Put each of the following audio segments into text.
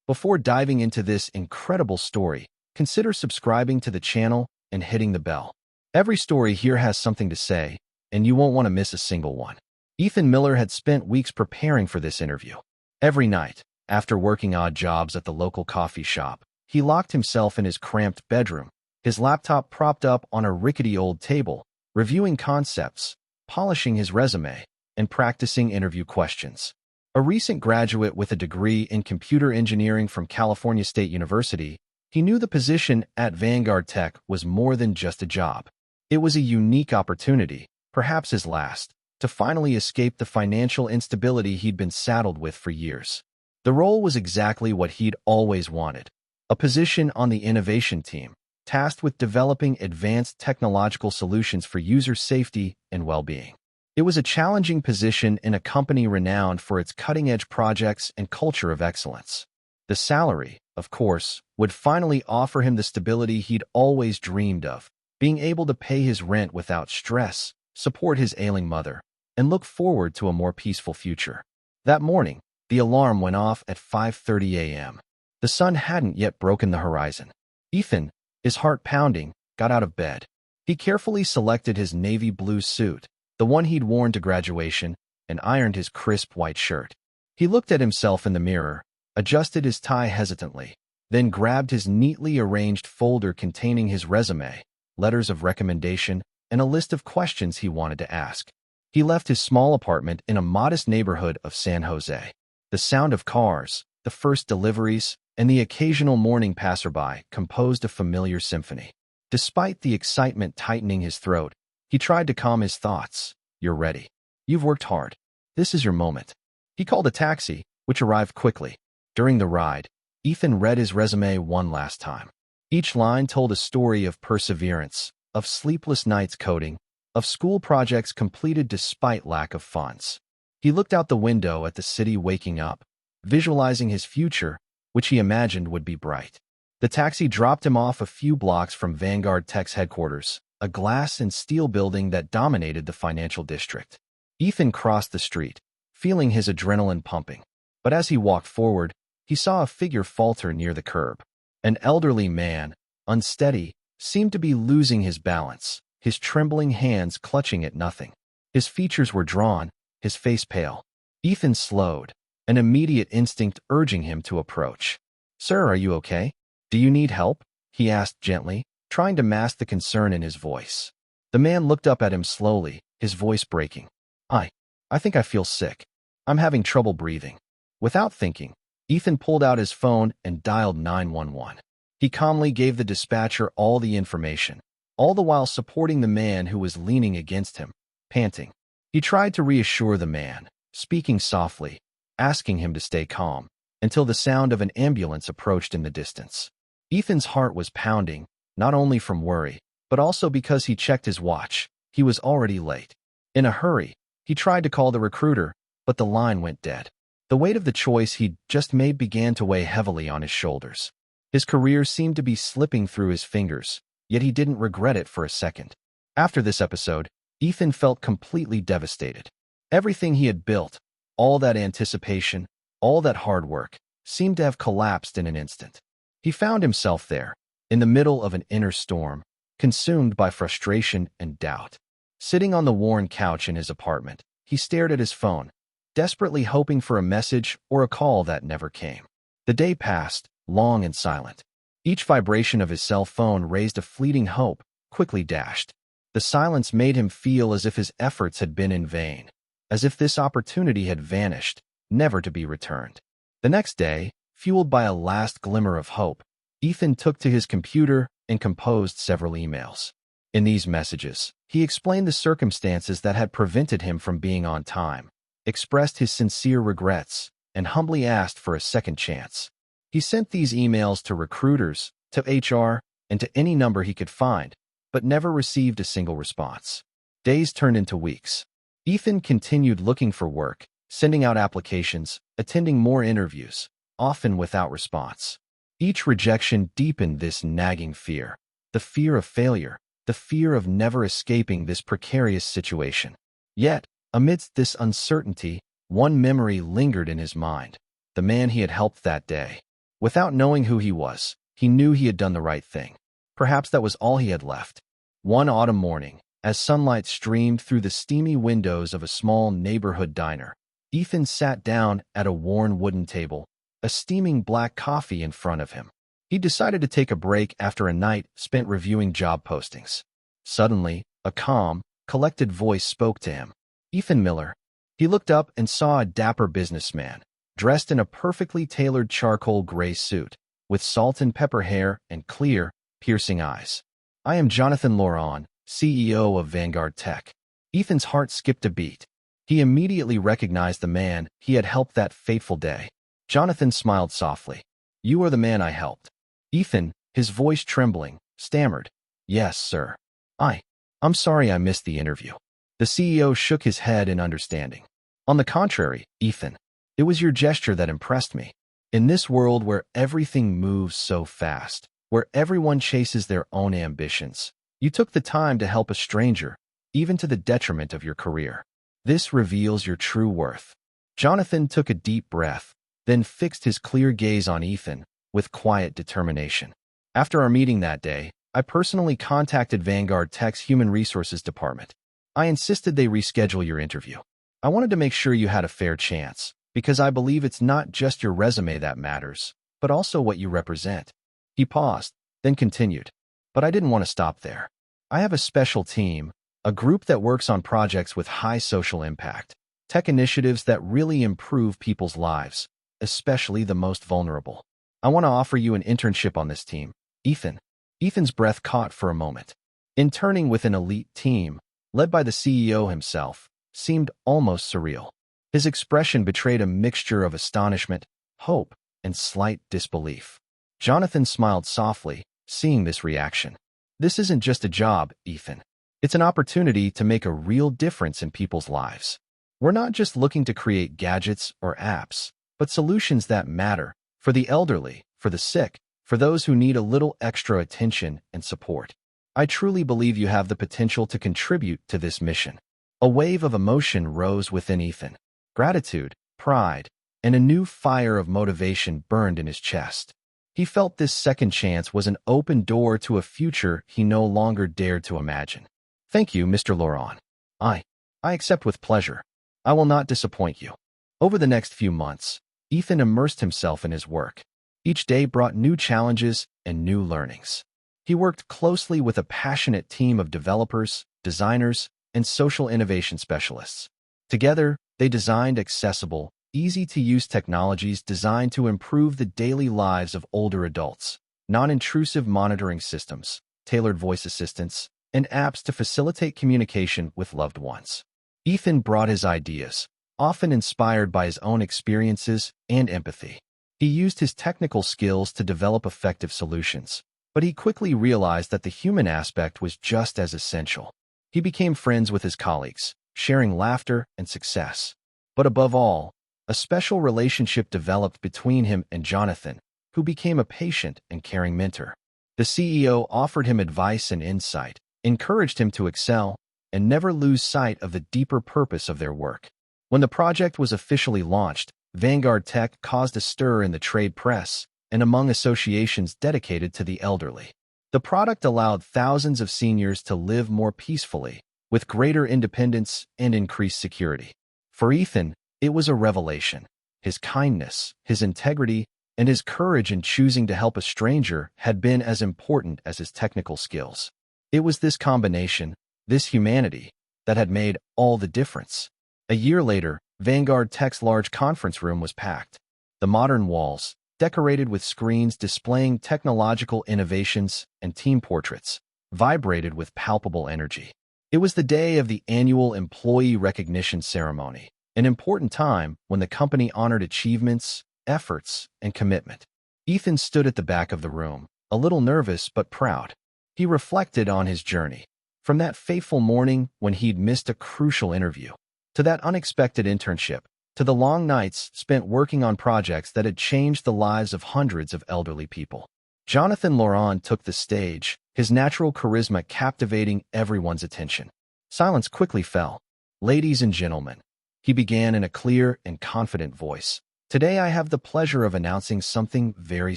Before diving into this incredible story, consider subscribing to the channel and hitting the bell. Every story here has something to say, and you won't want to miss a single one. Ethan Miller had spent weeks preparing for this interview. Every night, after working odd jobs at the local coffee shop, he locked himself in his cramped bedroom, his laptop propped up on a rickety old table, reviewing concepts, polishing his resume, and practicing interview questions. A recent graduate with a degree in computer engineering from California State University, he knew the position at Vanguard Tech was more than just a job. It was a unique opportunity, perhaps his last, to finally escape the financial instability he'd been saddled with for years. The role was exactly what he'd always wanted, a position on the innovation team, tasked with developing advanced technological solutions for user safety and well-being. It was a challenging position in a company renowned for its cutting-edge projects and culture of excellence. The salary, of course, would finally offer him the stability he'd always dreamed of, being able to pay his rent without stress, support his ailing mother, and look forward to a more peaceful future. That morning, the alarm went off at 5:30 a.m. The sun hadn't yet broken the horizon. Ethan, his heart pounding, got out of bed. He carefully selected his navy blue suit, the one he'd worn to graduation, and ironed his crisp white shirt. He looked at himself in the mirror, adjusted his tie hesitantly, then grabbed his neatly arranged folder containing his resume, letters of recommendation, and a list of questions he wanted to ask. He left his small apartment in a modest neighborhood of San Jose. The sound of cars, the first deliveries, and the occasional morning passerby composed a familiar symphony. Despite the excitement tightening his throat, he tried to calm his thoughts. "You're ready. You've worked hard. This is your moment." He called a taxi, which arrived quickly. During the ride, Ethan read his resume one last time. Each line told a story of perseverance, of sleepless nights coding, of school projects completed despite lack of funds. He looked out the window at the city waking up, visualizing his future, which he imagined would be bright. The taxi dropped him off a few blocks from Vanguard Tech's headquarters, a glass and steel building that dominated the financial district. Ethan crossed the street, feeling his adrenaline pumping. But as he walked forward, he saw a figure falter near the curb. An elderly man, unsteady, seemed to be losing his balance, his trembling hands clutching at nothing. His features were drawn, his face pale. Ethan slowed, an immediate instinct urging him to approach. "Sir, are you okay? Do you need help?" he asked gently, trying to mask the concern in his voice. The man looked up at him slowly, his voice breaking. I think I feel sick. I'm having trouble breathing." Without thinking, Ethan pulled out his phone and dialed 911. He calmly gave the dispatcher all the information, all the while supporting the man who was leaning against him, panting. He tried to reassure the man, speaking softly, asking him to stay calm, until the sound of an ambulance approached in the distance. Ethan's heart was pounding, not only from worry, but also because he checked his watch. He was already late. In a hurry, he tried to call the recruiter, but the line went dead. The weight of the choice he'd just made began to weigh heavily on his shoulders. His career seemed to be slipping through his fingers, yet he didn't regret it for a second. After this episode, Ethan felt completely devastated. Everything he had built, all that anticipation, all that hard work, seemed to have collapsed in an instant. He found himself there, in the middle of an inner storm, consumed by frustration and doubt. Sitting on the worn couch in his apartment, he stared at his phone, desperately hoping for a message or a call that never came. The day passed, long and silent. Each vibration of his cell phone raised a fleeting hope, quickly dashed. The silence made him feel as if his efforts had been in vain, as if this opportunity had vanished, never to be returned. The next day, fueled by a last glimmer of hope, Ethan took to his computer and composed several emails. In these messages, he explained the circumstances that had prevented him from being on time, expressed his sincere regrets, and humbly asked for a second chance. He sent these emails to recruiters, to HR, and to any number he could find, but never received a single response. Days turned into weeks. Ethan continued looking for work, sending out applications, attending more interviews, often without response. Each rejection deepened this nagging fear, the fear of failure, the fear of never escaping this precarious situation. Yet, amidst this uncertainty, one memory lingered in his mind: the man he had helped that day. Without knowing who he was, he knew he had done the right thing. Perhaps that was all he had left. One autumn morning, as sunlight streamed through the steamy windows of a small neighborhood diner, Ethan sat down at a worn wooden table, a steaming black coffee in front of him. He decided to take a break after a night spent reviewing job postings. Suddenly, a calm, collected voice spoke to him. Ethan Miller. He looked up and saw a dapper businessman, dressed in a perfectly tailored charcoal gray suit, with salt and pepper hair and clear, piercing eyes. I am Jonathan Laurent, CEO of Vanguard Tech. Ethan's heart skipped a beat. He immediately recognized the man he had helped that fateful day. Jonathan smiled softly. You are the man I helped. Ethan, his voice trembling, stammered. Yes, sir. I'm sorry I missed the interview. The CEO shook his head in understanding. On the contrary, Ethan, it was your gesture that impressed me. In this world where everything moves so fast, where everyone chases their own ambitions, you took the time to help a stranger, even to the detriment of your career. This reveals your true worth. Jonathan took a deep breath, then fixed his clear gaze on Ethan with quiet determination. After our meeting that day, I personally contacted Vanguard Tech's Human Resources Department. I insisted they reschedule your interview. I wanted to make sure you had a fair chance, because I believe it's not just your resume that matters, but also what you represent. He paused, then continued. But I didn't want to stop there. I have a special team, a group that works on projects with high social impact, tech initiatives that really improve people's lives, especially the most vulnerable. I want to offer you an internship on this team, Ethan. Ethan's breath caught for a moment. Interning with an elite team, led by the CEO himself, seemed almost surreal. His expression betrayed a mixture of astonishment, hope, and slight disbelief. Jonathan smiled softly, seeing this reaction. This isn't just a job, Ethan. It's an opportunity to make a real difference in people's lives. We're not just looking to create gadgets or apps, but solutions that matter for the elderly, for the sick, for those who need a little extra attention and support. I truly believe you have the potential to contribute to this mission. A wave of emotion rose within Ethan. Gratitude, pride, and a new fire of motivation burned in his chest. He felt this second chance was an open door to a future he no longer dared to imagine. Thank you, Mr. Laurent. I accept with pleasure. I will not disappoint you. Over the next few months, Ethan immersed himself in his work. Each day brought new challenges and new learnings. He worked closely with a passionate team of developers, designers, and social innovation specialists. Together, they designed accessible, easy-to-use technologies designed to improve the daily lives of older adults, non-intrusive monitoring systems, tailored voice assistants, and apps to facilitate communication with loved ones. Ethan brought his ideas, often inspired by his own experiences and empathy. He used his technical skills to develop effective solutions, but he quickly realized that the human aspect was just as essential. He became friends with his colleagues, sharing laughter and success. But above all, a special relationship developed between him and Jonathan, who became a patient and caring mentor. The CEO offered him advice and insight, encouraged him to excel, and never lose sight of the deeper purpose of their work. When the project was officially launched, Vanguard Tech caused a stir in the trade press and among associations dedicated to the elderly. The product allowed thousands of seniors to live more peacefully, with greater independence and increased security. For Ethan, it was a revelation. His kindness, his integrity, and his courage in choosing to help a stranger had been as important as his technical skills. It was this combination, this humanity, that had made all the difference. A year later, Vanguard Tech's large conference room was packed. The modern walls, decorated with screens displaying technological innovations and team portraits, vibrated with palpable energy. It was the day of the annual employee recognition ceremony, an important time when the company honored achievements, efforts, and commitment. Ethan stood at the back of the room, a little nervous but proud. He reflected on his journey, from that fateful morning when he'd missed a crucial interview, to that unexpected internship, to the long nights spent working on projects that had changed the lives of hundreds of elderly people. Jonathan Laurent took the stage, his natural charisma captivating everyone's attention. Silence quickly fell. Ladies and gentlemen, he began in a clear and confident voice. Today I have the pleasure of announcing something very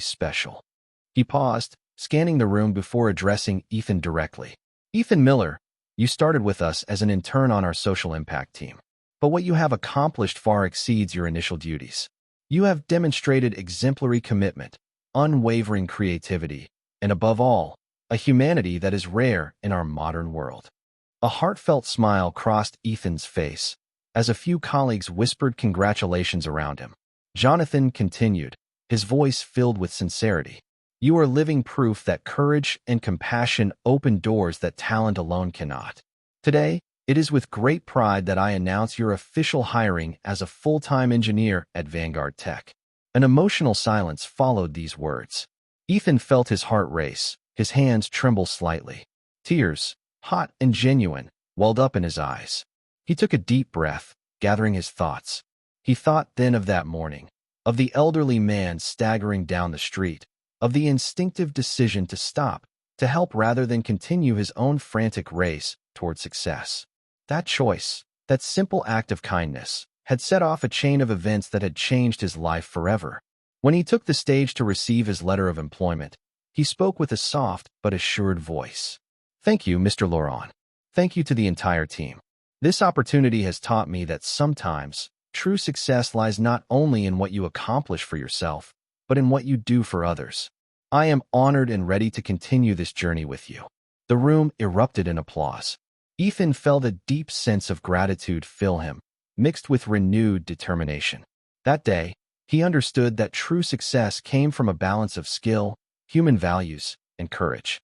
special. He paused, scanning the room before addressing Ethan directly. Ethan Miller, you started with us as an intern on our social impact team. But what you have accomplished far exceeds your initial duties. You have demonstrated exemplary commitment, unwavering creativity, and above all, a humanity that is rare in our modern world. A heartfelt smile crossed Ethan's face as a few colleagues whispered congratulations around him. Jonathan continued, his voice filled with sincerity. You are living proof that courage and compassion open doors that talent alone cannot. Today, it is with great pride that I announce your official hiring as a full-time engineer at Vanguard Tech. An emotional silence followed these words. Ethan felt his heart race, his hands tremble slightly. Tears, hot and genuine, welled up in his eyes. He took a deep breath, gathering his thoughts. He thought then of that morning, of the elderly man staggering down the street, of the instinctive decision to stop, to help rather than continue his own frantic race toward success. That choice, that simple act of kindness, had set off a chain of events that had changed his life forever. When he took the stage to receive his letter of employment, he spoke with a soft but assured voice. Thank you, Mr. Laurent. Thank you to the entire team. This opportunity has taught me that sometimes true success lies not only in what you accomplish for yourself, but in what you do for others. I am honored and ready to continue this journey with you. The room erupted in applause. Ethan felt a deep sense of gratitude fill him, mixed with renewed determination. That day, he understood that true success came from a balance of skill, human values, and courage.